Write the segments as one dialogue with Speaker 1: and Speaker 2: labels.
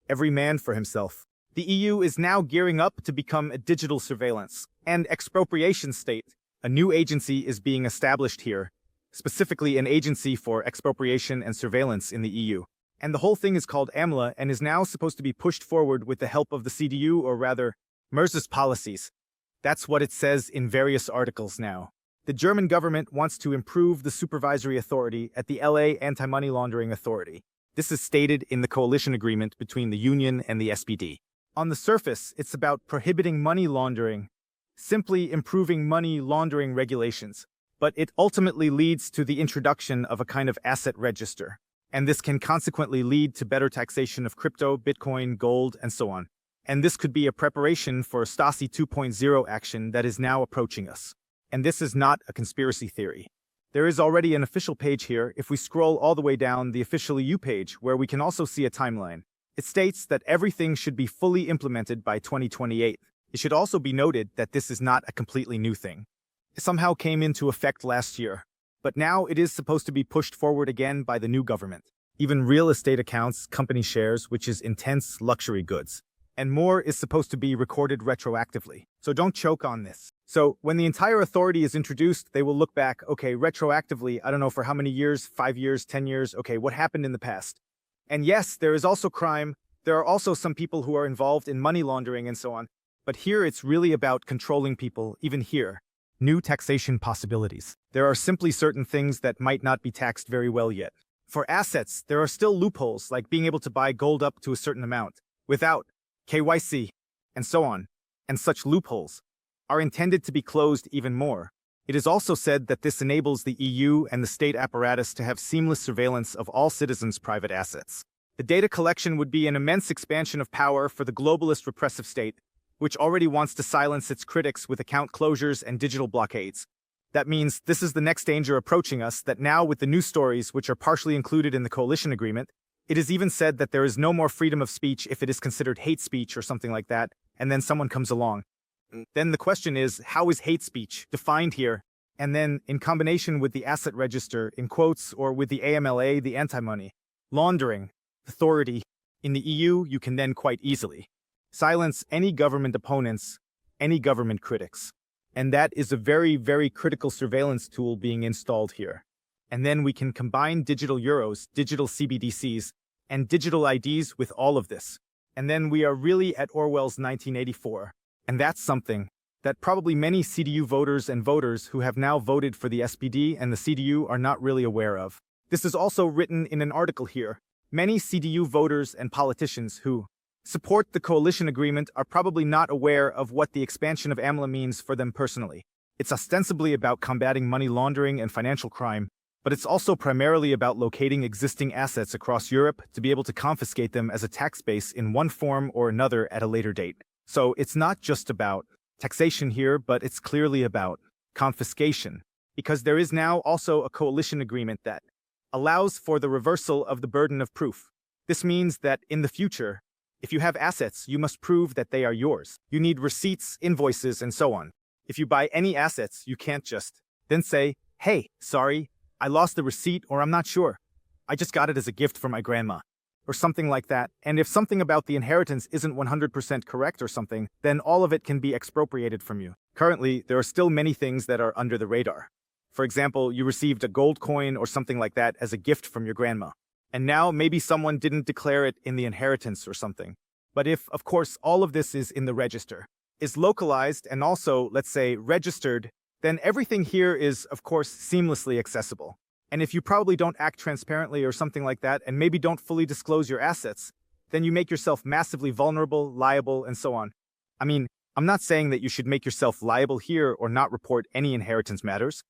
Speaker 1: every man for himself. The EU is now gearing up to become a digital surveillance and expropriation state. A new agency is being established here, specifically an agency for expropriation and surveillance in the EU. And the whole thing is called AMLA and is now supposed to be pushed forward with the help of the CDU, or rather, Merz's policies. That's what it says in various articles now. The German government wants to improve the supervisory authority at the LA Anti-Money Laundering Authority. This is stated in the coalition agreement between the Union and the SPD. On the surface, it's about prohibiting money laundering, simply improving money laundering regulations, but it ultimately leads to the introduction of a kind of asset register. And this can consequently lead to better taxation of crypto, Bitcoin, gold, and so on. And this could be a preparation for a Stasi 2.0 action that is now approaching us. And this is not a conspiracy theory. There is already an official page here if we scroll all the way down the official EU page, where we can also see a timeline. It states that everything should be fully implemented by 2028. It should also be noted that this is not a completely new thing. It somehow came into effect last year. But now it is supposed to be pushed forward again by the new government. Even real estate accounts, company shares, which is intense luxury goods, and more is supposed to be recorded retroactively. So don't choke on this. So when the entire authority is introduced, they will look back, okay, retroactively, I don't know for how many years, 5 years, 10 years, okay, what happened in the past? And yes, there is also crime. There are also some people who are involved in money laundering and so on. But here it's really about controlling people, even here. New taxation possibilities. There are simply certain things that might not be taxed very well yet. For assets, there are still loopholes like being able to buy gold up to a certain amount without KYC and so on. And such loopholes are intended to be closed even more. It is also said that this enables the EU and the state apparatus to have seamless surveillance of all citizens' private assets. The data collection would be an immense expansion of power for the globalist repressive state, which already wants to silence its critics with account closures and digital blockades. That means this is the next danger approaching us, that now with the news stories which are partially included in the coalition agreement, it is even said that there is no more freedom of speech if it is considered hate speech or something like that, and then someone comes along. Then the question is, how is hate speech defined here? And then, in combination with the asset register, in quotes, or with the AMLA, the anti-money laundering authority, in the EU, you can then quite easily silence any government opponents, any government critics. And that is a very, very critical surveillance tool being installed here. And then we can combine digital euros, digital CBDCs, and digital IDs with all of this. And then we are really at Orwell's 1984. And that's something that probably many CDU voters and voters who have now voted for the SPD and the CDU are not really aware of. This is also written in an article here. Many CDU voters and politicians who support the coalition agreement are probably not aware of what the expansion of AMLA means for them personally. It's ostensibly about combating money laundering and financial crime, but it's also primarily about locating existing assets across Europe to be able to confiscate them as a tax base in one form or another at a later date. So it's not just about taxation here, but it's clearly about confiscation, because there is now also a coalition agreement that allows for the reversal of the burden of proof. This means that in the future, if you have assets, you must prove that they are yours. You need receipts, invoices, and so on. If you buy any assets, you can't just then say, hey, sorry, I lost the receipt, or I'm not sure. I just got it as a gift from my grandma, or something like that. And if something about the inheritance isn't 100% correct or something, then all of it can be expropriated from you. Currently, there are still many things that are under the radar. For example, you received a gold coin or something like that as a gift from your grandma. And now maybe someone didn't declare it in the inheritance or something. But if, of course, all of this is in the register, is localized and also, let's say, registered, then everything here is, of course, seamlessly accessible. And if you probably don't act transparently or something like that, and maybe don't fully disclose your assets, then you make yourself massively vulnerable, liable, and so on. I mean, I'm not saying that you should make yourself liable here or not report any inheritance matters,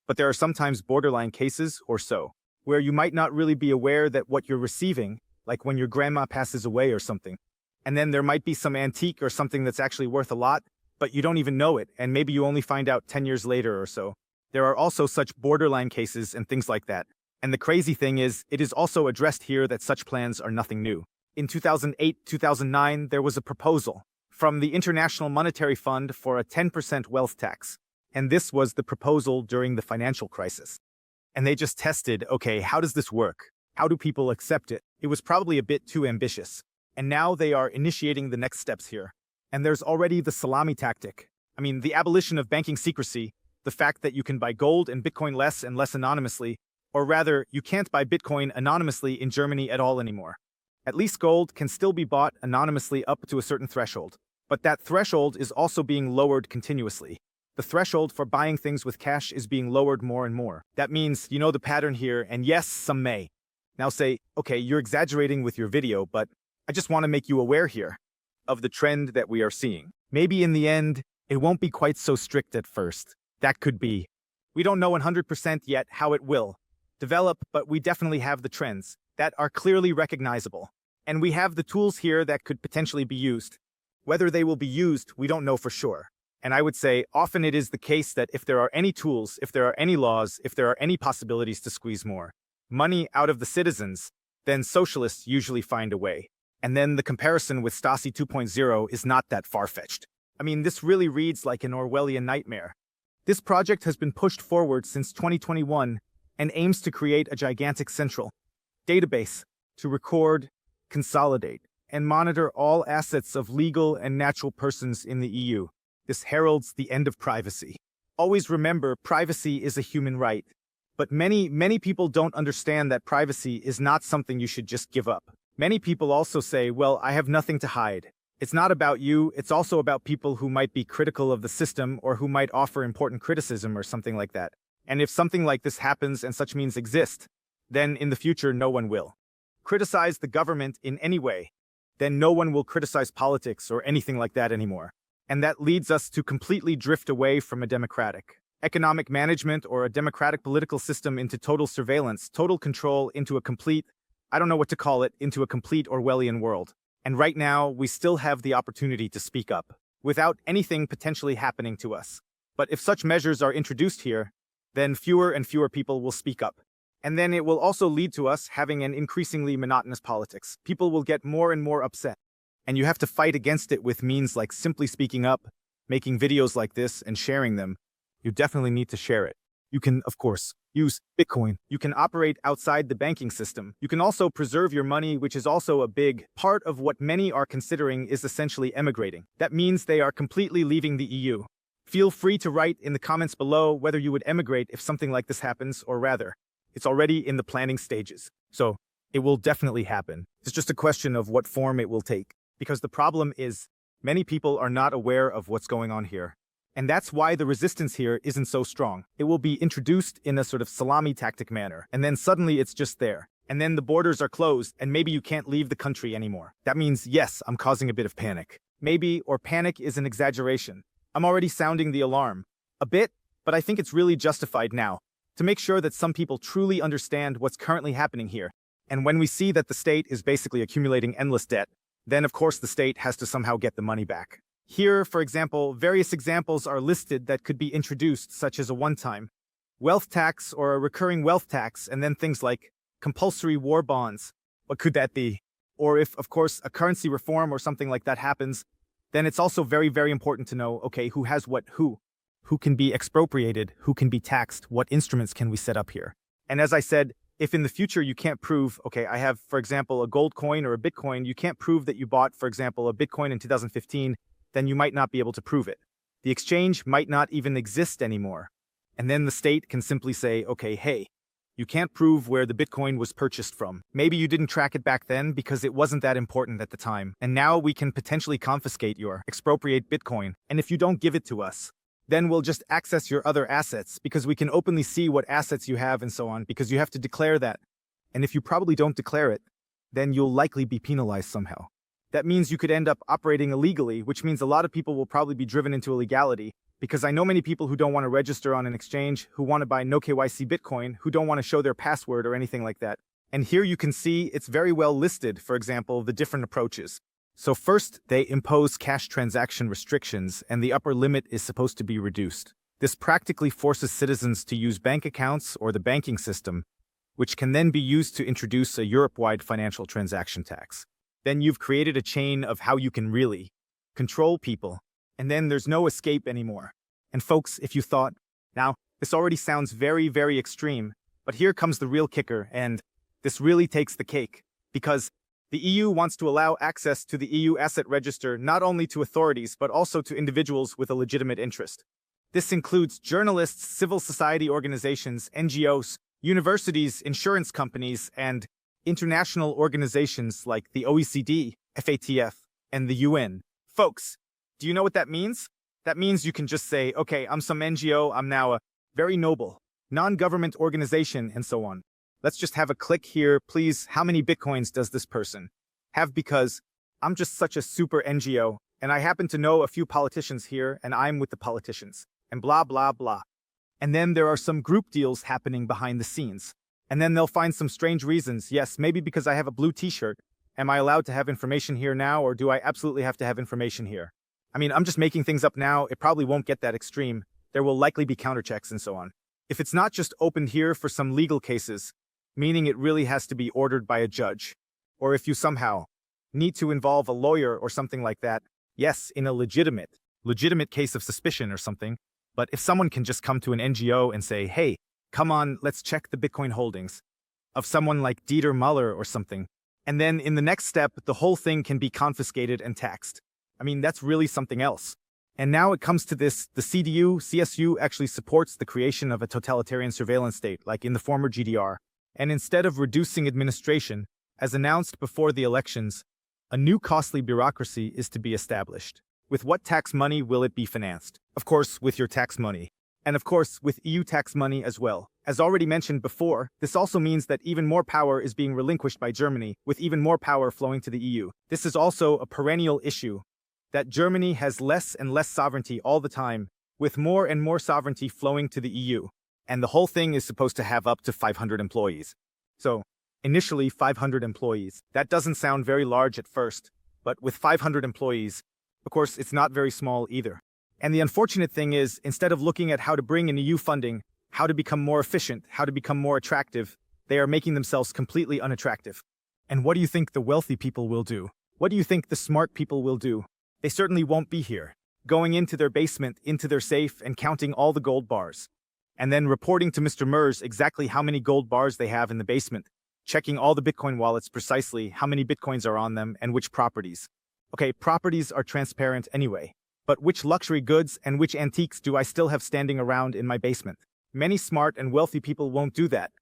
Speaker 1: but there are sometimes borderline cases or so, where you might not really be aware that what you're receiving, like when your grandma passes away or something, and then there might be some antique or something that's actually worth a lot, but you don't even know it, and maybe you only find out 10 years later or so. There are also such borderline cases and things like that. And the crazy thing is, it is also addressed here that such plans are nothing new. In 2008-2009, there was a proposal from the International Monetary Fund for a 10% wealth tax. And this was the proposal during the financial crisis. And they just tested, okay, how does this work? How do people accept it? It was probably a bit too ambitious. And now they are initiating the next steps here. And there's already the salami tactic. I mean, the abolition of banking secrecy, the fact that you can buy gold and Bitcoin less and less anonymously, or rather, you can't buy Bitcoin anonymously in Germany at all anymore. At least gold can still be bought anonymously up to a certain threshold. But that threshold is also being lowered continuously. The threshold for buying things with cash is being lowered more and more. That means you know the pattern here, and yes, some may. Now say, okay, you're exaggerating with your video, but I just want to make you aware here of the trend that we are seeing. Maybe in the end, it won't be quite so strict at first. That could be. We don't know 100% yet how it will develop, but we definitely have the trends that are clearly recognizable. And we have the tools here that could potentially be used. Whether they will be used, we don't know for sure. And I would say often it is the case that if there are any tools, if there are any laws, if there are any possibilities to squeeze more money out of the citizens, then socialists usually find a way. And then the comparison with Stasi 2.0 is not that far-fetched. I mean, this really reads like an Orwellian nightmare. This project has been pushed forward since 2021 and aims to create a gigantic central database to record, consolidate, and monitor all assets of legal and natural persons in the EU. This heralds the end of privacy. Always remember, privacy is a human right. But many people don't understand that privacy is not something you should just give up. Many people also say, well, I have nothing to hide. It's not about you, it's also about people who might be critical of the system or who might offer important criticism or something like that. And if something like this happens and such means exist, then in the future no one will criticize the government in any way. Then no one will criticize politics or anything like that anymore. And that leads us to completely drift away from a democratic economic management or a democratic political system into total surveillance, total control, into a complete, I don't know what to call it, into a complete Orwellian world. And right now, we still have the opportunity to speak up, without anything potentially happening to us. But if such measures are introduced here, then fewer and fewer people will speak up. And then it will also lead to us having an increasingly monotonous politics. People will get more and more upset. And you have to fight against it with means like simply speaking up, making videos like this, and sharing them. You definitely need to share it. You can, of course, use Bitcoin. You can operate outside the banking system. You can also preserve your money, which is also a big part of what many are considering is essentially emigrating. That means they are completely leaving the EU. Feel free to write in the comments below whether you would emigrate if something like this happens, or rather, it's already in the planning stages. So, it will definitely happen. It's just a question of what form it will take. Because the problem is, many people are not aware of what's going on here. And that's why the resistance here isn't so strong. It will be introduced in a sort of salami tactic manner, and then suddenly it's just there. And then the borders are closed, and maybe you can't leave the country anymore. That means, yes, I'm causing a bit of panic. Maybe, or panic is an exaggeration. I'm already sounding the alarm. A bit, but I think it's really justified now, to make sure that some people truly understand what's currently happening here. And when we see that the state is basically accumulating endless debt, then of course the state has to somehow get the money back. Here, for example, various examples are listed that could be introduced, such as a one-time wealth tax or a recurring wealth tax, and then things like compulsory war bonds. What could that be? Or if, of course, a currency reform or something like that happens, then it's also very, very important to know, okay, who has what, who can be expropriated, who can be taxed, what instruments can we set up here. And as I said, if in the future you can't prove, okay, I have, for example, a gold coin or a Bitcoin, you can't prove that you bought, for example, a Bitcoin in 2015, then you might not be able to prove it. The exchange might not even exist anymore. And then the state can simply say, okay, hey, you can't prove where the Bitcoin was purchased from. Maybe you didn't track it back then because it wasn't that important at the time. And now we can potentially confiscate your expropriate Bitcoin. And if you don't give it to us, then we'll just access your other assets because we can openly see what assets you have and so on, because you have to declare that. And if you probably don't declare it, then you'll likely be penalized somehow. That means you could end up operating illegally, which means a lot of people will probably be driven into illegality, because I know many people who don't want to register on an exchange, who want to buy no KYC Bitcoin, who don't want to show their password or anything like that. And here you can see it's very well listed, for example, the different approaches. So first, they impose cash transaction restrictions, and the upper limit is supposed to be reduced. This practically forces citizens to use bank accounts or the banking system, which can then be used to introduce a Europe-wide financial transaction tax. Then you've created a chain of how you can really control people, and then there's no escape anymore. And folks, if you thought, now, this already sounds very, very extreme, but here comes the real kicker, and this really takes the cake, because The EU wants to allow access to the EU asset register not only to authorities but also to individuals with a legitimate interest. This includes journalists, civil society organizations, NGOs, universities, insurance companies, and international organizations like the OECD, FATF, and the UN. Folks, do you know what that means? That means you can just say, okay, I'm some NGO, I'm now a very noble, non-government organization, and so on. Let's just have a click here, please. How many bitcoins does this person have? Because I'm just such a super NGO, and I happen to know a few politicians here, and I'm with the politicians, and blah, blah, blah. And then there are some group deals happening behind the scenes. And then they'll find some strange reasons. Yes, maybe because I have a blue t-shirt. Am I allowed to have information here now, or do I absolutely have to have information here? I mean, I'm just making things up now. It probably won't get that extreme. There will likely be counterchecks and so on. If it's not just opened here for some legal cases, meaning it really has to be ordered by a judge, or if you somehow need to involve a lawyer or something like that, yes, in a legitimate case of suspicion or something, but if someone can just come to an NGO and say, hey, come on, let's check the Bitcoin holdings of someone like Dieter Müller or something, and then in the next step, the whole thing can be confiscated and taxed. I mean, that's really something else. And now it comes to this, the CSU actually supports the creation of a totalitarian surveillance state, like in the former GDR. And instead of reducing administration, as announced before the elections, a new costly bureaucracy is to be established. With what tax money will it be financed? Of course, with your tax money. And of course, with EU tax money as well. As already mentioned before, this also means that even more power is being relinquished by Germany, with even more power flowing to the EU. This is also a perennial issue, that Germany has less and less sovereignty all the time, with more and more sovereignty flowing to the EU. And the whole thing is supposed to have up to 500 employees. So, initially 500 employees. That doesn't sound very large at first, but with 500 employees, of course, it's not very small either. And the unfortunate thing is, instead of looking at how to bring in EU funding, how to become more efficient, how to become more attractive, they are making themselves completely unattractive. And what do you think the wealthy people will do? What do you think the smart people will do? They certainly won't be here, going into their basement, into their safe, and counting all the gold bars. And then reporting to Mr. Mers exactly how many gold bars they have in the basement, checking all the Bitcoin wallets precisely, how many Bitcoins are on them, and which properties. Okay, properties are transparent anyway. But which luxury goods and which antiques do I still have standing around in my basement? Many smart and wealthy people won't do that.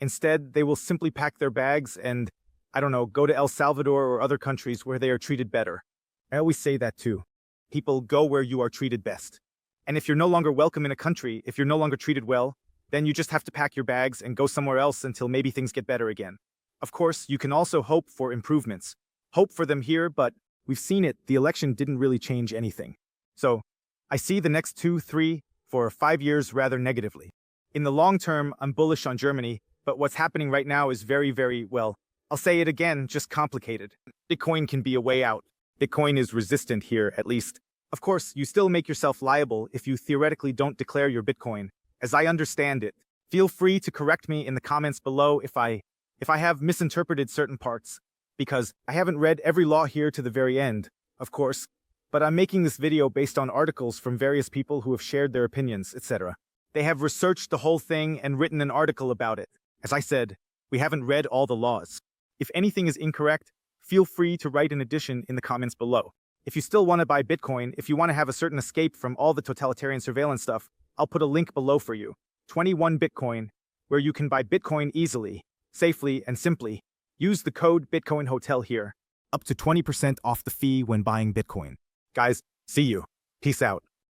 Speaker 1: Instead, they will simply pack their bags and, I don't know, go to El Salvador or other countries where they are treated better. I always say that too. People go where you are treated best. And if you're no longer welcome in a country, if you're no longer treated well, then you just have to pack your bags and go somewhere else until maybe things get better again. Of course, you can also hope for improvements. Hope for them here, but we've seen it, the election didn't really change anything. So, I see the next 2, 3, 4, 5 years rather negatively. In the long term, I'm bullish on Germany, but what's happening right now is very, very, well, I'll say it again, just complicated. Bitcoin can be a way out. Bitcoin is resistant here, at least. Of course, you still make yourself liable if you theoretically don't declare your Bitcoin. As I understand it, feel free to correct me in the comments below if I have misinterpreted certain parts, because I haven't read every law here to the very end, of course, but I'm making this video based on articles from various people who have shared their opinions, etc. They have researched the whole thing and written an article about it. As I said, we haven't read all the laws. If anything is incorrect, feel free to write an addition in the comments below. If you still want to buy Bitcoin, if you want to have a certain escape from all the totalitarian surveillance stuff, I'll put a link below for you. 21 Bitcoin, where you can buy Bitcoin easily, safely, and simply. Use the code BitcoinHotel here. Up to 20% off the fee when buying Bitcoin. Guys, see you. Peace out.